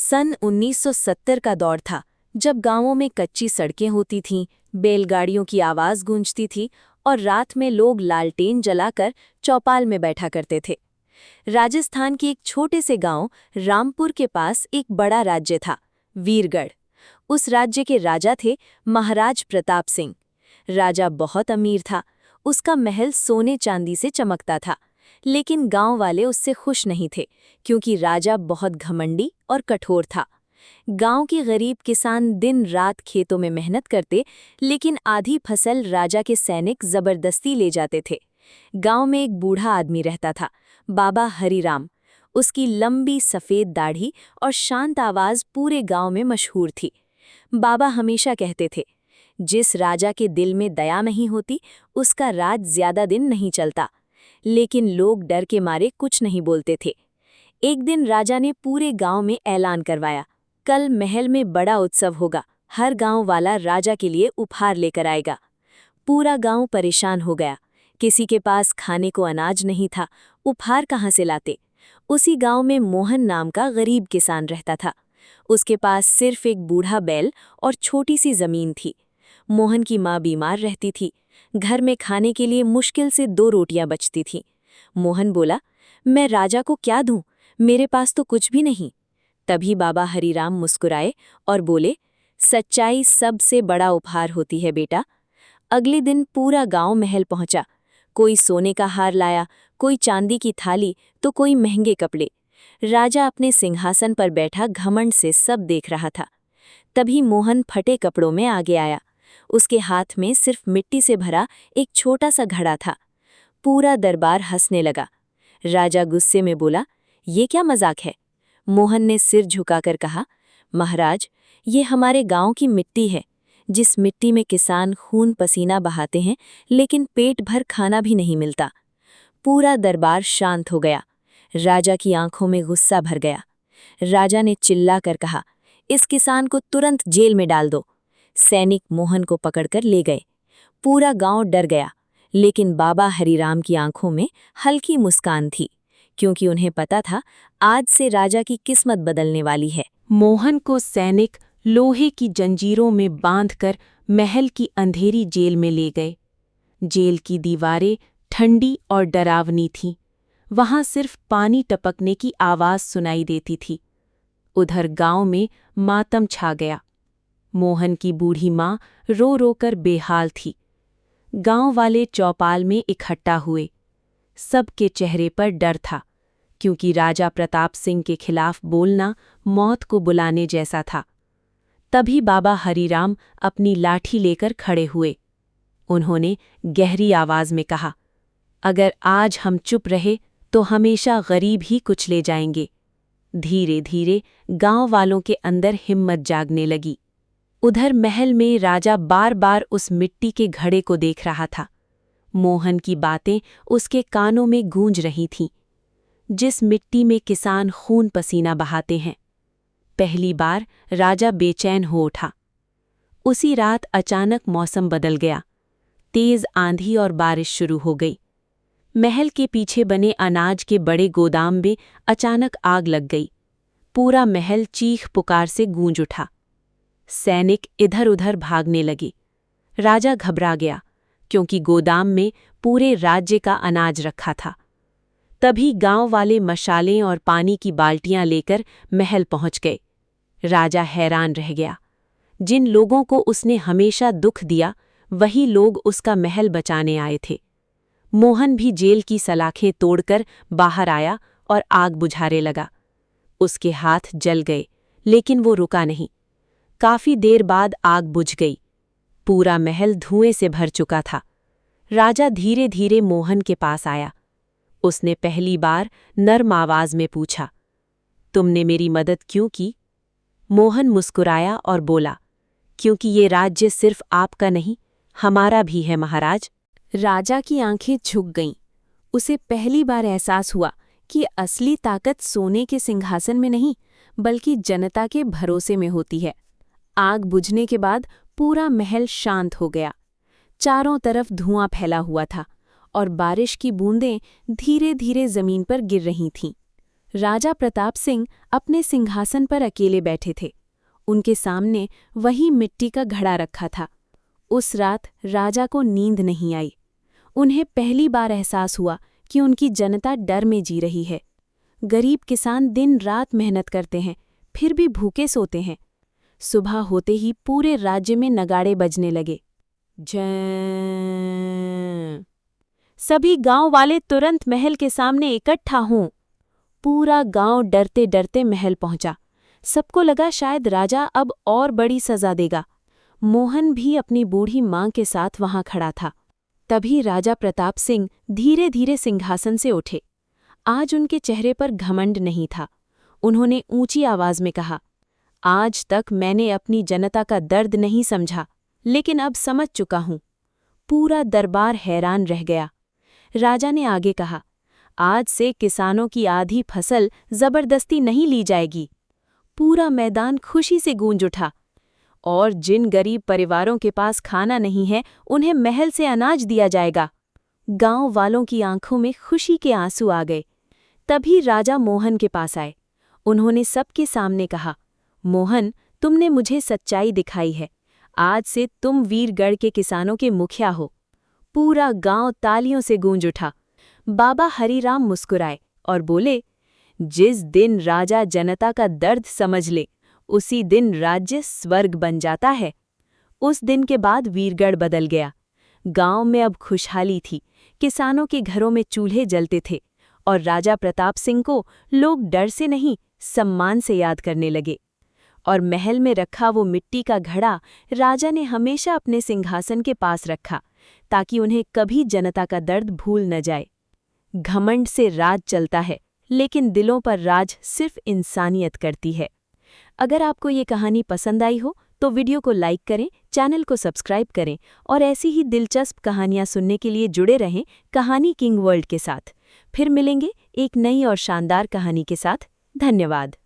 सन 1970 का दौर था, जब गांवों में कच्ची सड़कें होती थीं, बैलगाड़ियों की आवाज़ गूंजती थी और रात में लोग लालटेन जलाकर चौपाल में बैठा करते थे। राजस्थान के एक छोटे से गांव रामपुर के पास एक बड़ा राज्य था, वीरगढ़। उस राज्य के राजा थे महाराज प्रताप सिंह। राजा बहुत अमीर था, उसका महल सोने चांदी से चमकता था, लेकिन गांव वाले उससे खुश नहीं थे, क्योंकि राजा बहुत घमंडी और कठोर था। गांव के गरीब किसान दिन रात खेतों में मेहनत करते, लेकिन आधी फसल राजा के सैनिक जबरदस्ती ले जाते थे। गांव में एक बूढ़ा आदमी रहता था, बाबा हरिराम। उसकी लंबी सफ़ेद दाढ़ी और शांत आवाज़ पूरे गांव में मशहूर थी। बाबा हमेशा कहते थे, जिस राजा के दिल में दया नहीं होती, उसका राज ज्यादा दिन नहीं चलता। लेकिन लोग डर के मारे कुछ नहीं बोलते थे। एक दिन राजा ने पूरे गांव में ऐलान करवाया, कल महल में बड़ा उत्सव होगा, हर गांव वाला राजा के लिए उपहार लेकर आएगा। पूरा गांव परेशान हो गया, किसी के पास खाने को अनाज नहीं था, उपहार कहाँ से लाते। उसी गांव में मोहन नाम का गरीब किसान रहता था। उसके पास सिर्फ एक बूढ़ा बैल और छोटी सी जमीन थी। मोहन की माँ बीमार रहती थी, घर में खाने के लिए मुश्किल से 2 रोटियां बचती थीं। मोहन बोला, मैं राजा को क्या दूं, मेरे पास तो कुछ भी नहीं। तभी बाबा हरिराम मुस्कुराए और बोले, सच्चाई सबसे बड़ा उपहार होती है बेटा। अगले दिन पूरा गांव महल पहुंचा। कोई सोने का हार लाया, कोई चांदी की थाली, तो कोई महंगे कपड़े। राजा अपने सिंहासन पर बैठा घमंड से सब देख रहा था। तभी मोहन फटे कपड़ों में आगे आया। उसके हाथ में सिर्फ मिट्टी से भरा एक छोटा सा घड़ा था। पूरा दरबार हंसने लगा। राजा गुस्से में बोला, ये क्या मजाक है। मोहन ने सिर झुकाकर कहा, महाराज, ये हमारे गांव की मिट्टी है, जिस मिट्टी में किसान खून पसीना बहाते हैं, लेकिन पेट भर खाना भी नहीं मिलता। पूरा दरबार शांत हो गया। राजा की आंखों में गुस्सा भर गया। राजा ने चिल्लाकर कहा, इस किसान को तुरंत जेल में डाल दो। सैनिक मोहन को पकड़कर ले गए। पूरा गांव डर गया, लेकिन बाबा हरिराम की आंखों में हल्की मुस्कान थी, क्योंकि उन्हें पता था आज से राजा की किस्मत बदलने वाली है। मोहन को सैनिक लोहे की जंजीरों में बांधकर महल की अंधेरी जेल में ले गए। जेल की दीवारें ठंडी और डरावनी थीं। वहां सिर्फ पानी टपकने की आवाज सुनाई देती थी। उधर गांव में मातम छा गया। मोहन की बूढ़ी माँ रो रो कर बेहाल थी। गांव वाले चौपाल में इकट्ठा हुए। सबके चेहरे पर डर था, क्योंकि राजा प्रताप सिंह के खिलाफ बोलना मौत को बुलाने जैसा था। तभी बाबा हरिराम अपनी लाठी लेकर खड़े हुए। उन्होंने गहरी आवाज में कहा, अगर आज हम चुप रहे तो हमेशा गरीब ही कुछ ले जाएंगे। धीरे धीरे गांव वालों के अंदर हिम्मत जागने लगी। उधर महल में राजा बार बार उस मिट्टी के घड़े को देख रहा था। मोहन की बातें उसके कानों में गूंज रही थीं, जिस मिट्टी में किसान खून पसीना बहाते हैं। पहली बार राजा बेचैन हो उठा। उसी रात अचानक मौसम बदल गया। तेज आंधी और बारिश शुरू हो गई। महल के पीछे बने अनाज के बड़े गोदाम में अचानक आग लग गई। पूरा महल चीख पुकार से गूंज उठा। सैनिक इधर उधर भागने लगे। राजा घबरा गया, क्योंकि गोदाम में पूरे राज्य का अनाज रखा था। तभी गांव वाले मशालें और पानी की बाल्टियां लेकर महल पहुंच गए। राजा हैरान रह गया। जिन लोगों को उसने हमेशा दुख दिया, वही लोग उसका महल बचाने आए थे। मोहन भी जेल की सलाखें तोड़कर बाहर आया और आग बुझाने लगा। उसके हाथ जल गए, लेकिन वो रुका नहीं। काफी देर बाद आग बुझ गई। पूरा महल धुएं से भर चुका था। राजा धीरे धीरे मोहन के पास आया। उसने पहली बार नर्म आवाज में पूछा, तुमने मेरी मदद क्यों की? मोहन मुस्कुराया और बोला, क्योंकि ये राज्य सिर्फ आपका नहीं, हमारा भी है महाराज। राजा की आंखें झुक गईं। उसे पहली बार एहसास हुआ कि असली ताकत सोने के सिंहासन में नहीं, बल्कि जनता के भरोसे में होती है। आग बुझने के बाद पूरा महल शांत हो गया। चारों तरफ धुआं फैला हुआ था और बारिश की बूंदें धीरे धीरे जमीन पर गिर रही थीं। राजा प्रताप सिंह अपने सिंहासन पर अकेले बैठे थे। उनके सामने वही मिट्टी का घड़ा रखा था। उस रात राजा को नींद नहीं आई। उन्हें पहली बार एहसास हुआ कि उनकी जनता डर में जी रही है। गरीब किसान दिन रात मेहनत करते हैं, फिर भी भूखे सोते हैं। सुबह होते ही पूरे राज्य में नगाड़े बजने लगे। जय। सभी गांव वाले तुरंत महल के सामने इकट्ठा हों। पूरा गांव डरते डरते महल पहुंचा। सबको लगा शायद राजा अब और बड़ी सजा देगा। मोहन भी अपनी बूढ़ी मां के साथ वहां खड़ा था। तभी राजा प्रताप सिंह धीरे धीरे सिंहासन से उठे। आज उनके चेहरे पर घमंड नहीं था। उन्होंने ऊंची आवाज में कहा, आज तक मैंने अपनी जनता का दर्द नहीं समझा, लेकिन अब समझ चुका हूं। पूरा दरबार हैरान रह गया। राजा ने आगे कहा, आज से किसानों की आधी फसल जबरदस्ती नहीं ली जाएगी। पूरा मैदान खुशी से गूंज उठा। और जिन गरीब परिवारों के पास खाना नहीं है, उन्हें महल से अनाज दिया जाएगा। गांव वालों की आंखों में खुशी के आंसू आ गए। तभी राजा मोहन के पास आए। उन्होंने सबके सामने कहा, मोहन, तुमने मुझे सच्चाई दिखाई है। आज से तुम वीरगढ़ के किसानों के मुखिया हो। पूरा गांव तालियों से गूंज उठा। बाबा हरीराम मुस्कुराए और बोले, जिस दिन राजा जनता का दर्द समझ ले, उसी दिन राज्य स्वर्ग बन जाता है। उस दिन के बाद वीरगढ़ बदल गया। गांव में अब खुशहाली थी। किसानों के घरों में चूल्हे जलते थे और राजा प्रताप सिंह को लोग डर से नहीं, सम्मान से याद करने लगे। और महल में रखा वो मिट्टी का घड़ा राजा ने हमेशा अपने सिंहासन के पास रखा, ताकि उन्हें कभी जनता का दर्द भूल न जाए। घमंड से राज चलता है, लेकिन दिलों पर राज सिर्फ इंसानियत करती है। अगर आपको ये कहानी पसंद आई हो तो वीडियो को लाइक करें, चैनल को सब्सक्राइब करें और ऐसी ही दिलचस्प कहानियां सुनने के लिए जुड़े रहें कहानी किंग वर्ल्ड के साथ। फिर मिलेंगे एक नई और शानदार कहानी के साथ। धन्यवाद।